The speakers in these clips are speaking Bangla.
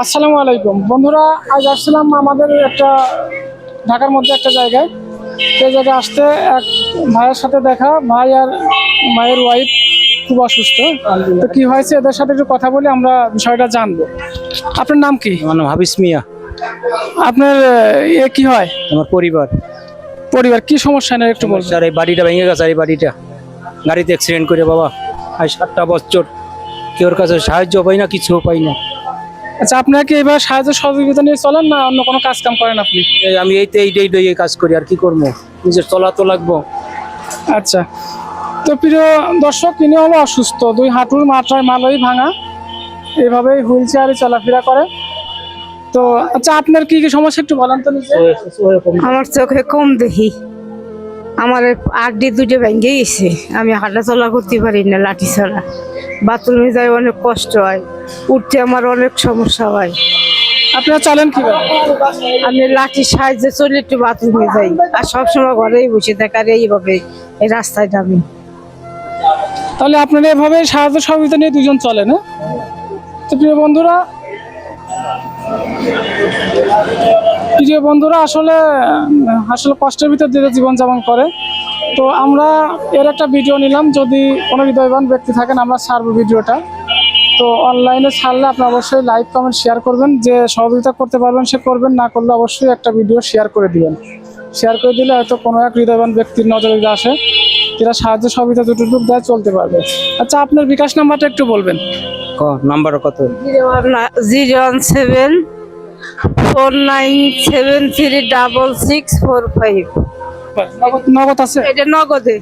আসসালামু আলাইকুম বন্ধুরা, আজ আসছিলাম আমাদের একটা ঢাকার মধ্যে একটা জায়গায়। সেই জায়গায় আসতে এক ভাইয়ের সাথে দেখা, ভাই আর মায়ের ওয়াইফ খুব অসুস্থ। তো কি হয়েছে এদের সাথে একটু কথা বলে আমরা বিষয়টা জানবো। আপনার নাম কি? আমার নাম হাবিস মিয়া। আপনার কি হয়? আমার পরিবার পরিবার কি সমস্যা না একটু বলবেন? স্যার, এই বাড়িটা ভেঙে গেছে। এই বাড়িটা গাড়িতে অ্যাক্সিডেন্ট করে বাবা আজ 7টা বছর কেউর কাছে সাহায্য পাই না, কিছু পাই না। আচ্ছা, আপনারা কি এবার সাহায্য সহযোগিতা নিয়ে চলেন না অন্য কোনো কাজ কাম করেন আপনি? আমি এইটাই কাজ করি, আর কি করবো, নিজের চলা তো লাগবো। আচ্ছা, তো প্রিয় দর্শক, ইনি হলো অসুস্থ, 2 হাঁটুর মাথায় মালই ভাঙা, এইভাবেই হুইল চেয়ারে চলাফেরা করে। তো আচ্ছা, আপনার কি কি সমস্যা একটু বলেন তো নিজে। আমার চোখে কম দেখি, আমার আড্ডি দুটো ভেঙে গেছে, আমি হাঁটা চলা করতে পারি না, লাঠি ছাড়া। বাথরুমে যাই অনেক কষ্ট হয়, উঠতে আমার অনেক সমস্যা হয়। আপনারা চলেন কিভাবে? আমি লাঠির সাহায্যে চলে একটু বাথরুমে যাই, আর সবসময় ঘরেই বসে থাকি, আর এইভাবে এই রাস্তায় যাবি। তাহলে আপনারা এভাবে সাহায্য সহযোগিতা নিয়ে দুজন চলেন, হ্যাঁ? তো প্রিয় বন্ধুরা আসলে কষ্টের ভিতর দিয়ে জীবনযাপন করে। তো আমরা এর একটা ভিডিও নিলাম, যদি কোনো হৃদয়বান ব্যক্তি থাকেন আমরা ছাড়বো ভিডিওটা। তো অনলাইনে ছাড়লে আপনি অবশ্যই লাইক কমেন্ট শেয়ার করবেন, যে সহযোগিতা করতে পারবেন সে করবেন, না করলে অবশ্যই একটা ভিডিও শেয়ার করে দিবেন। শেয়ার করে দিলে হয়তো কোনো এক হৃদয়বান ব্যক্তির নজরে আসে, এরা সাহায্য সহযোগিতা যতটুকু দেয় চলতে পারবে। আচ্ছা, আপনার বিকাশ নাম্বারটা একটু বলবেন। নাম্বার কত? 01749736645। নগদ আছে? এটা নগদে।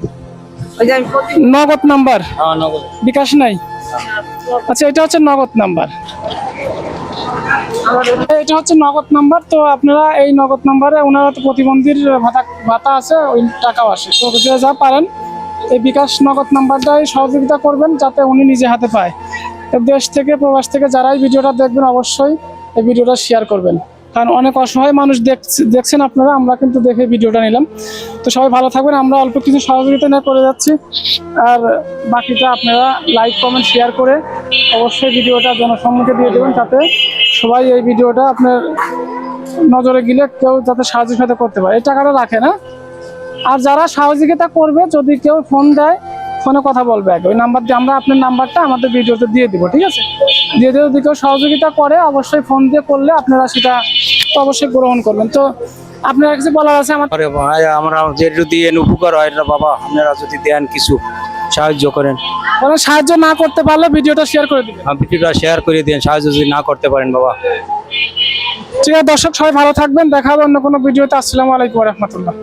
ওই যে আমি নগদ নাম্বার, হ্যাঁ, নগদ। বিকাশ নাই? আচ্ছা, এটা হচ্ছে নগদ নাম্বার, এটা হচ্ছে নগদ নাম্বার। তো আপনারা এই নগদ নাম্বারে, ওনারা তো প্রতিবন্ধীর ভাতা আছে, ওই টাকাও আসে। তো যে যা পারেন এই বিকাশ নগদ নাম্বারটাই সহযোগিতা করবেন, যাতে উনি নিজে হাতে পায়। দেশ থেকে প্রবাস থেকে যারাই ভিডিওটা দেখবেন অবশ্যই এই ভিডিওটা শেয়ার করবেন, কারণ অনেক অসহায় মানুষ দেখছেন আপনারা, আমরা কিন্তু দেখে ভিডিওটা নিলাম। তো সবাই ভালো থাকবেন, আমরা অল্প কিছু সহযোগিতা নিয়ে করে যাচ্ছি, আর বাকিটা আপনারা লাইক কমেন্ট শেয়ার করে অবশ্যই ভিডিওটা জনসম্মুখে দিয়ে দেবেন, যাতে সবাই এই ভিডিওটা আপনার নজরে গেলে কেউ যাতে সাহায্য করতে পারে। এই টাকাটা রাখে না। আর যারা সহযোগিতা করবে, যদি কেউ ফোন দেয়, ফোনে কথা বলবে আগে, ওই নাম্বার দিয়ে আমরা আপনার নাম্বারটা আমাদের ভিডিওতে দিয়ে দিব, ঠিক আছে? দিয়ে দিয়ে যদি কেউ সহযোগিতা করে অবশ্যই ফোন দিয়ে করলে আপনারা সেটা অবশ্যই গ্রহণ করবেন। তো আপনার কিছু বলার আছে? আরে ভাই, আমরা যে যদি উপকার হয় না বাবা, আপনারা যদি দেন কিছু সাহায্য করেন। সাহায্য না করতে পারলে ভিডিওটা শেয়ার করে দিবেন। ভিডিওটা শেয়ার করে দেন, সাহায্য যদি না করতে পারেন বাবা। ঠিক আছে দর্শক, সবাই ভালো থাকবেন, দেখা হবে অন্য কোনো ভিডিওতে। আসসালামু আলাইকুম ওয়া রাহমাতুল্লাহ।